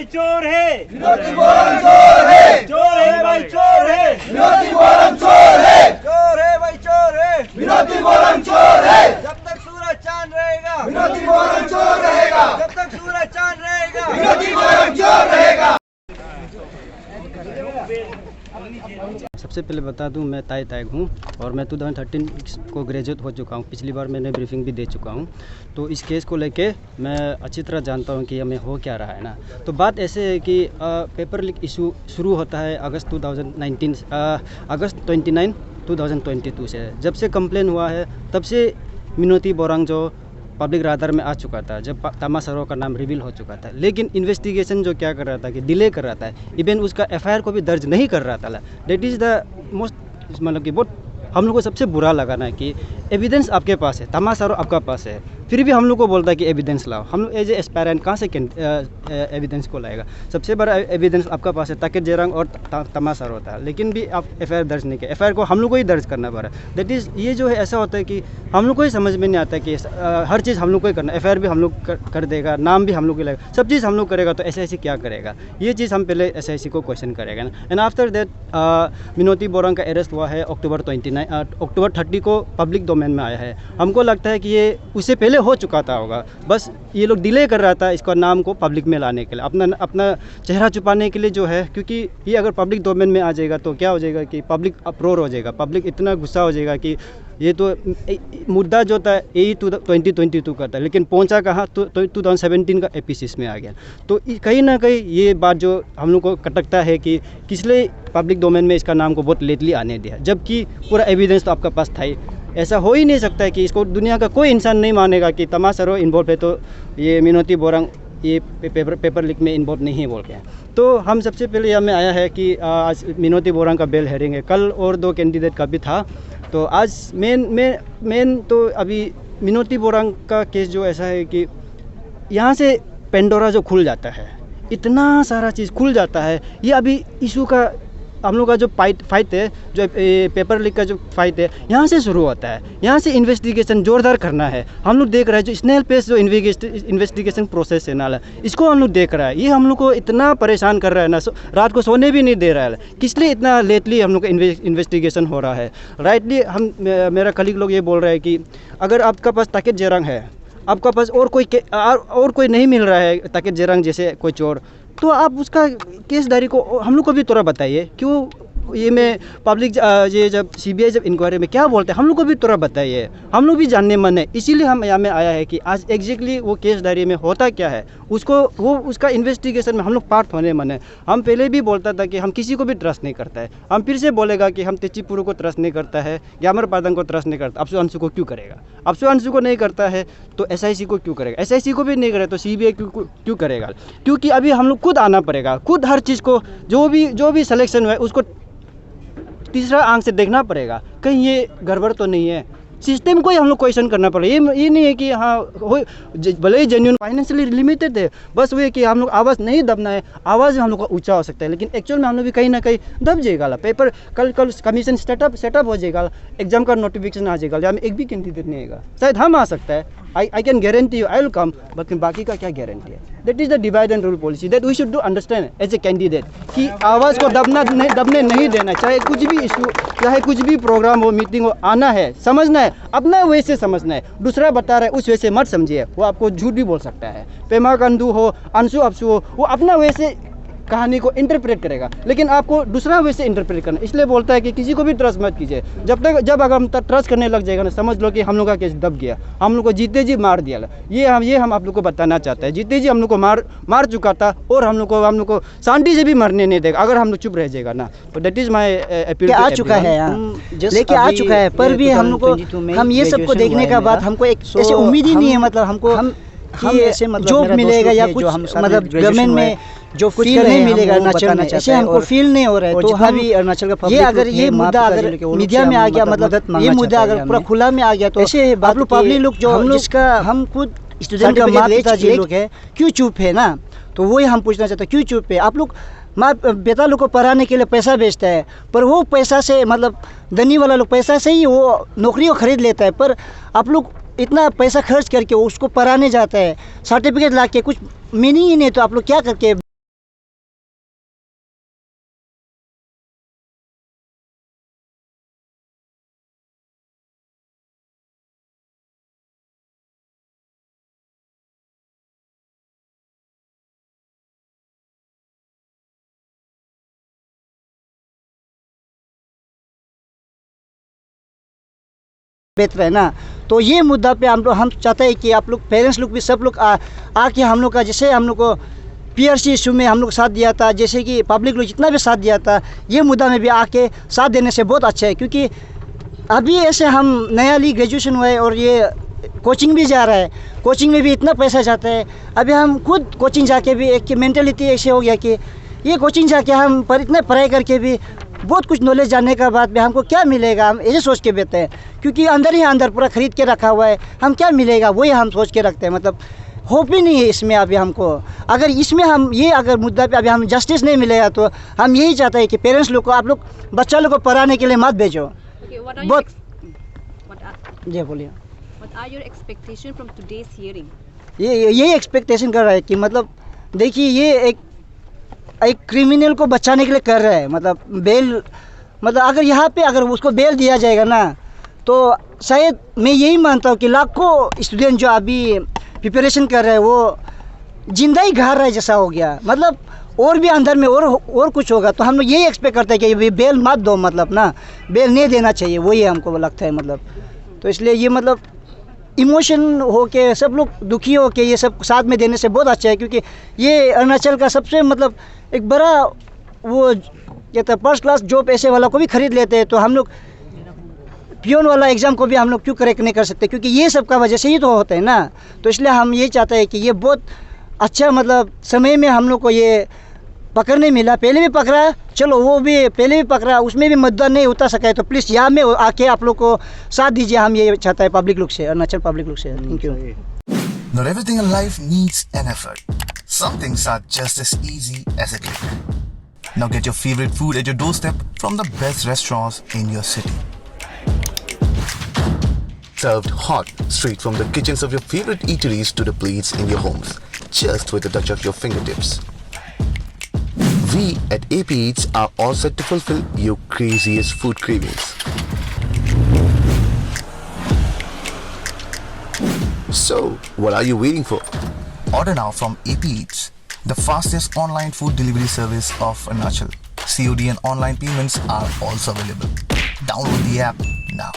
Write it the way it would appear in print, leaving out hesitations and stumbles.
चोर है, विनोदी बोरंग चोर है, चोर है भाई चोर है, विनोदी बोरंग चोर है, चोर है भाई चोर है। विनोदी बोरंग चोर है, जब तक सूरज चांद रहेगा, विनोदी बोरंग चोर रहेगा, जब तक सूरज चांद रहेगा, विनोदी बोरंग चोर रहेगा। सबसे पहले बता दूं, मैं ताई ताइग हूं और मैं 2013 को ग्रेजुएट हो चुका हूं। पिछली बार मैंने ब्रीफिंग भी दे चुका हूं। तो इस केस को लेके मैं अच्छी तरह जानता हूं कि हमें हो क्या रहा है ना। तो बात ऐसे है कि पेपर लीक इशू शुरू होता है अगस्त 29 2022 से। जब से कंप्लेन हुआ है तब से विनोदी बोरंग जो पब्लिक राडार में आ चुका था, जब तमा सरो का नाम रिवील हो चुका था। लेकिन इन्वेस्टिगेशन जो क्या कर रहा था कि डिले कर रहा था, इवन उसका एफआईआर को भी दर्ज नहीं कर रहा था। दैट इज़ द मोस्ट, मतलब कि बहुत हम लोग को सबसे बुरा लगा ना कि एविडेंस आपके पास है, तमा सरो आपका पास है, फिर भी हम लोग को बोलता है कि एविडेंस लाओ। हम लोग एज ए एस्पायरेंट कहाँ से एविडेंस को लाएगा? सबसे बड़ा एविडेंस आपका पास है, ताकिर जेरंग और तमा सरो होता है, लेकिन भी आप एफआईआर दर्ज नहीं किया। एफआईआर को हम लोग को ही दर्ज करना पड़ा। दैट इज़, ये जो है ऐसा होता है कि हम लोग को ही समझ में नहीं आता कि हर चीज़ हम लोग को ही करना। एफआईआर भी हम लोग कर देगा, नाम भी हम लोग को लगेगा, सब चीज़ हम लोग करेगा, तो एसआईसी क्या करेगा? ये चीज़ हम पहले एसआईसी को क्वेश्चन करेगा ना। एंड आफ्टर दैट विनोदी बोरंग का अरेस्ट हुआ है अक्टूबर 30 को पब्लिक डोमेन में आया है। हमको लगता है कि ये उससे पहले हो चुका था होगा, बस ये लोग डिले कर रहा था इसका नाम को पब्लिक में लाने के लिए, अपना चेहरा छुपाने के लिए जो है। क्योंकि ये अगर पब्लिक डोमेन में आ जाएगा तो क्या हो जाएगा कि पब्लिक अप्रोर हो जाएगा, पब्लिक इतना गुस्सा हो जाएगा कि ये तो मुद्दा जो था यही 2022 का था, लेकिन पहुंचा कहाँ तो 2017 का एपिसिस में आ गया। तो कहीं ना कहीं ये बात जो हम लोग को खटकता है कि किसलिए पब्लिक डोमेन में इसका नाम को बहुत लेटली आने दिया, जबकि पूरा एविडेंस तो आपका पास था ही। ऐसा हो ही नहीं सकता है कि इसको दुनिया का कोई इंसान नहीं मानेगा कि तमा सरो इन्वॉल्व है तो ये विनोदी बोरंग ये पेपर लीक में इन्वॉल्व नहीं है बोल के। तो हम सबसे पहले यहाँ में आया है कि आज विनोदी बोरंग का बेल हेयरिंग है, कल और 2 कैंडिडेट का भी था। तो आज मेन तो अभी विनोदी बोरंग का केस जो ऐसा है कि यहाँ से पेंडोरा जो खुल जाता है, इतना सारा चीज़ खुल जाता है। ये अभी इशू का हम लोग का जो फाइट है, जो पेपर लीक का जो फाइट है, यहाँ से शुरू होता है। यहाँ से इन्वेस्टिगेशन जोरदार करना है। हम लोग देख रहे हैं जो स्नेल पेस जो इन्वेस्टिगेशन प्रोसेस है ना, इसको हम लोग देख रहा है। ये हम लोग को इतना परेशान कर रहा है ना, रात को सोने भी नहीं दे रहा है। किस लिए इतना लेटली हम लोग का इन्वेस्टिगेशन हो रहा है? राइटली मेरा कलीग लोग ये बोल रहा है कि अगर आपका पास ताकिर जेरंग है, आपका पास और कोई नहीं मिल रहा है ताकिर जेरंग जैसे कोई चोर, तो आप उसका केसदारी को हम लोग को भी थोड़ा बताइए। क्यों ये मैं पब्लिक ये जब सीबीआई जब इंक्वायरी में क्या बोलते हैं हम लोग को भी थोड़ा बताइए, हम लोग भी जानने मन है। इसीलिए हम यहाँ में आया है कि आज एग्जैक्टली वो केसदारी में होता क्या है, उसका इन्वेस्टिगेशन में हम लोग पार्ट होने मन है। हम पहले भी बोलता था कि हम किसी को भी ट्रस्ट नहीं करता है, हम फिर से बोलेगा कि हम तेचीपुरु को ट्रस्ट नहीं करता है, ग्यामर पादंग को ट्रस्ट नहीं करता। अपसु अंशु को क्यों करेगा? अपसु अंशु को नहीं करता है तो एसआईसी को क्यों करेगा? एसआईसी को भी नहीं करे तो सीबीआई क्यों करेगा? क्योंकि अभी हम लोग खुद आना पड़ेगा, खुद हर चीज़ को जो भी सिलेक्शन हुआ है उसको तीसरा आंख से देखना पड़ेगा, कहीं ये गड़बड़ तो नहीं है। सिस्टम को ही हम लोग क्वेश्चन करना पड़ेगा। ये नहीं है कि हाँ भले ही जेन्युइन फाइनेंशियली लिमिटेड है, बस वो है कि हम लोग आवाज़ नहीं दबना है, आवाज़ हम लोग का ऊंचा हो सकता है, लेकिन एक्चुअल में हम लोग भी कहीं ना कहीं दब जाएगा। पेपर कल कमीशन सेटअप हो जाएगा, एग्जाम का नोटिफिकेशन आ जाएगा, जहाँ में एक भी कैंडिडेट नहीं आएगा। शायद हम आ सकता है, I can guarantee you I will come, लेकिन बाकी का क्या गारंटी है? That is the divide and rule policy that we should do understand as a candidate कि आवाज़ को दबने नहीं देना। चाहे कुछ भी इशू, चाहे कुछ भी प्रोग्राम हो, मीटिंग हो, आना है, समझना है, अपना वे से समझना है। दूसरा बता रहा है उस वे से मत समझिए, वो आपको झूठ भी बोल सकता है। पेमा कंदू हो, अंशु अपसु हो, वो अपना वे से कहानी को इंटरप्रेट करेगा, लेकिन आपको दूसरा वे से इंटरप्रेट करना। इसलिए बोलता है कि किसी को भी ट्रस्ट मत कीजिए। जब अगर हम ट्रस्ट करने लग जाएगा ना, समझ लो कि हम लोग का केस दब गया, हम लोग को जीते जी मार दिया। ये हम आप लोग को बताना चाहते हैं। जीते जी हम लोग को मार चुका था और हम लोग को शांति से भी मरने नहीं देगा अगर हम लोग चुप रह जाएगा ना। तो दैट इज माई अपील। आ चुका है लेके आ चुका है, पर भी हम लोग को हम ये सबको देखने का बाद हमको एक ऐसे उम्मीद ही नहीं है, मतलब हमको कि जॉब मिलेगा या कुछ, मतलब गवर्नमेंट में जो कुछ नहीं मिलेगा अरुणाचल में, ऐसे हमको फील नहीं हो रहा है। तो हम अरुणाचल का ये अगर ये मुद्दा अगर मीडिया में आ गया, मतलब ये मुद्दा अगर पूरा खुला में आ गया, तो ऐसे आप लोग पब्लिक लोग जो जिसका हम खुद स्टूडेंट का माता लोग है, क्यों चुप है ना? तो वही हम पूछना चाहते हैं, क्यों चुप है? आप लोग बेटा लोग को पढ़ाने के लिए पैसा बेचता है, पर वो पैसा से, मतलब धनी वाला लोग पैसा से ही वो नौकरी को खरीद लेता है, पर आप लोग इतना पैसा खर्च करके उसको पढ़ाने जाता है, सर्टिफिकेट ला के कुछ मीनिंग ही नहीं, तो आप लोग क्या करके बेहतर है ना। तो ये मुद्दा पे हम चाहते हैं कि आप लोग पेरेंट्स लोग भी सब लोग आके हम लोग का, जैसे हम लोग को PRC इशू में हम लोग साथ दिया था, जैसे कि पब्लिक लोग जितना भी साथ दिया था, ये मुद्दा में भी आके साथ देने से बहुत अच्छा है। क्योंकि अभी ऐसे हम नया ली ग्रेजुएशन हुआ है और ये कोचिंग भी जा रहा है, कोचिंग में भी इतना पैसा जाता है। अभी हम खुद कोचिंग जाके भी एक मेंटेलिटी ऐसे हो गया कि ये कोचिंग जाके हम पर इतना पढ़ाई करके भी बहुत कुछ नॉलेज जानने के बाद भी हमको क्या मिलेगा, हम ऐसे सोच के बैठते हैं। क्योंकि अंदर ही अंदर पूरा ख़रीद के रखा हुआ है, हम क्या मिलेगा वही हम सोच के रखते हैं। मतलब होप ही नहीं है इसमें अभी हमको। अगर इसमें हम ये अगर मुद्दा पे अभी हम जस्टिस नहीं मिलेगा तो हम यही चाहते हैं कि पेरेंट्स लोग को, आप लोग बच्चा लोग को पढ़ाने के लिए मत भेजो। बहुत जी बोलिए। What are your expectation from today's hearing? ये एक्सपेक्टेशन कर रहा है कि मतलब देखिए ये एक क्रिमिनल को बचाने के लिए कर रहा है। मतलब बेल, मतलब अगर यहाँ पे अगर उसको बेल दिया जाएगा ना तो शायद मैं यही मानता हूँ कि लाखों स्टूडेंट जो अभी प्रिपरेशन कर रहे हैं वो जिंदा ही घर रहा है जैसा हो गया। मतलब और भी अंदर में और कुछ होगा। तो हम लोग यही एक्सपेक्ट करते हैं कि बेल मत दो, मतलब ना बेल नहीं देना चाहिए, वही हमको लगता है। मतलब तो इसलिए ये मतलब इमोशन हो के सब लोग दुखी हो के ये सब साथ में देने से बहुत अच्छा है। क्योंकि ये अरुणाचल का सबसे मतलब एक बड़ा वो कहते हैं फर्स्ट क्लास जॉब ऐसे वाला को भी खरीद लेते हैं। तो हम लोग पियोन वाला एग्ज़ाम को भी हम लोग क्यों करेक्ट नहीं कर सकते, क्योंकि ये सब का वजह से ही तो होता है ना। तो इसलिए हम ये चाहते हैं कि ये बहुत अच्छा मतलब समय में हम लोग को ये पकड़ने मिला। पहले भी पकड़ा, चलो वो भी पहले भी पकड़ा, उसमें भी मुद्दा नहीं उतर सका है। तो प्लीज़ यहाँ में आके आप लोग को साथ दीजिए, हम ये चाहते हैं पब्लिक लोग से, अरुणाचल पब्लिक लोग से। Thank you. Not everything in life needs an effort. Some things are just as easy as a click. Now get your favorite food at your doorstep from the best restaurants in your city. Served hot, straight from the kitchens of your favorite eateries to the plates in your homes, just with a touch of your fingertips. We at AP Eats are all set to fulfill your craziest food cravings. So, what are you waiting for? Order now from AP Eats, the fastest online food delivery service of Arunachal. COD and online payments are also available. Download the app now.